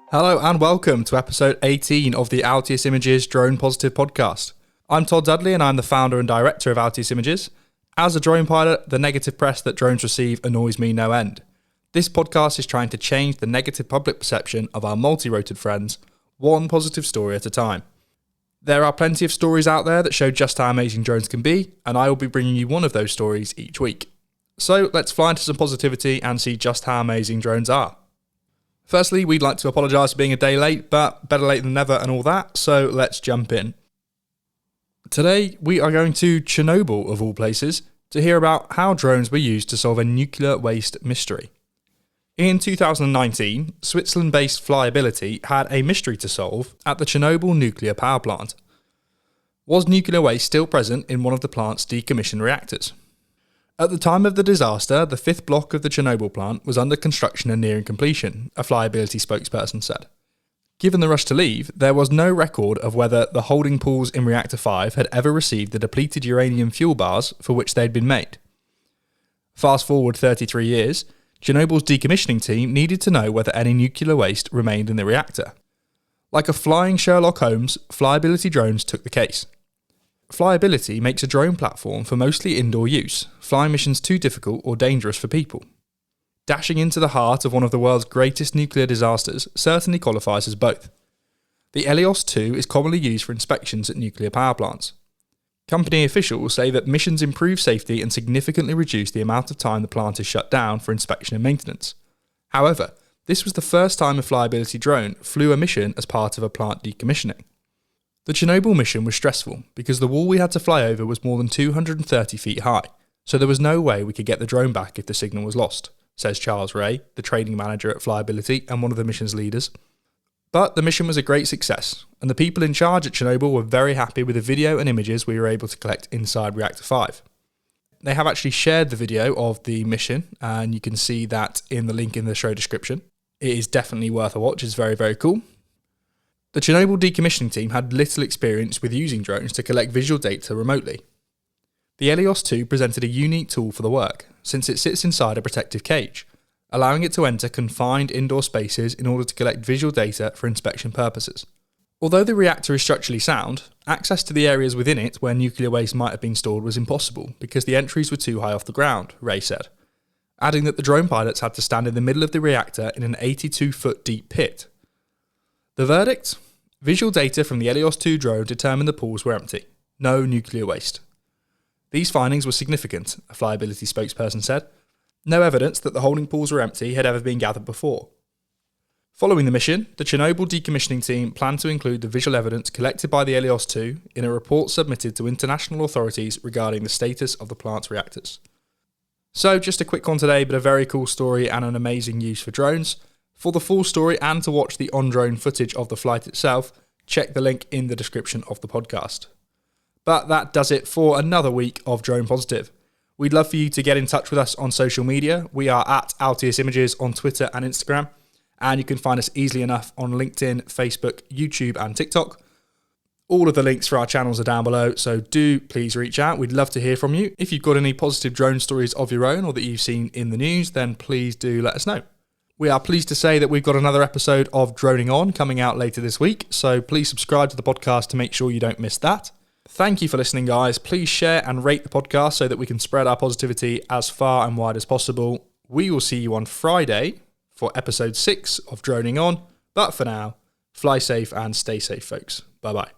Hello and welcome to episode 18 of the Altius Images Drone Positive podcast. I'm Todd Dudley and I'm the founder and director of Altius Images. As a drone pilot, the negative press that drones receive annoys me no end. This podcast is trying to change the negative public perception of our multi-roted friends, one positive story at a time. There are plenty of stories out there that show just how amazing drones can be, and I will be bringing you one of those stories each week. So let's fly into some positivity and see just how amazing drones are. Firstly, we'd like to apologise for being a day late, but better late than never and all that, so let's jump in. Today, we are going to Chernobyl, of all places, to hear about how drones were used to solve a nuclear waste mystery. In 2019, Switzerland-based Flyability had a mystery to solve at the Chernobyl nuclear power plant. Was nuclear waste still present in one of the plant's decommissioned reactors? At the time of the disaster, the fifth block of the Chernobyl plant was under construction and nearing completion, a Flyability spokesperson said. Given the rush to leave, there was no record of whether the holding pools in Reactor 5 had ever received the depleted uranium fuel bars for which they had been made. Fast forward 33 years, Chernobyl's decommissioning team needed to know whether any nuclear waste remained in the reactor. Like a flying Sherlock Holmes, Flyability drones took the case. Flyability makes a drone platform for mostly indoor use, flying missions too difficult or dangerous for people. Dashing into the heart of one of the world's greatest nuclear disasters certainly qualifies as both. The Helios 2 is commonly used for inspections at nuclear power plants. Company officials say that missions improve safety and significantly reduce the amount of time the plant is shut down for inspection and maintenance. However, this was the first time a Flyability drone flew a mission as part of a plant decommissioning. The Chernobyl mission was stressful because the wall we had to fly over was more than 230 feet high, so there was no way we could get the drone back if the signal was lost, says Charles Ray, the training manager at Flyability and one of the mission's leaders. But the mission was a great success, and the people in charge at Chernobyl were very happy with the video and images we were able to collect inside Reactor 5. They have actually shared the video of the mission, and you can see that in the link in the show description. It is definitely worth a watch, it's very, very cool. The Chernobyl decommissioning team had little experience with using drones to collect visual data remotely. The Helios 2 presented a unique tool for the work, since it sits inside a protective cage, allowing it to enter confined indoor spaces in order to collect visual data for inspection purposes. Although the reactor is structurally sound, access to the areas within it where nuclear waste might have been stored was impossible because the entries were too high off the ground, Ray said, adding that the drone pilots had to stand in the middle of the reactor in an 82-foot deep pit. The verdict? Visual data from the Helios 2 drone determined the pools were empty. No nuclear waste. These findings were significant, a Flyability spokesperson said. No evidence that the holding pools were empty had ever been gathered before. Following the mission, the Chernobyl decommissioning team planned to include the visual evidence collected by the Helios 2 in a report submitted to international authorities regarding the status of the plant's reactors. So, just a quick one today, but a very cool story and an amazing use for drones. For the full story and to watch the on-drone footage of the flight itself, check the link in the description of the podcast. But that does it for another week of Drone Positive. We'd love for you to get in touch with us on social media. We are at Altius Images on Twitter and Instagram, and you can find us easily enough on LinkedIn, Facebook, YouTube and TikTok. All of the links for our channels are down below, so do please reach out. We'd love to hear from you. If you've got any positive drone stories of your own or that you've seen in the news, then please do let us know. We are pleased to say that we've got another episode of Droning On coming out later this week, so please subscribe to the podcast to make sure you don't miss that. Thank you for listening, guys. Please share and rate the podcast so that we can spread our positivity as far and wide as possible. We will see you on Friday for episode 6 of Droning On, but for now, fly safe and stay safe, folks. Bye-bye.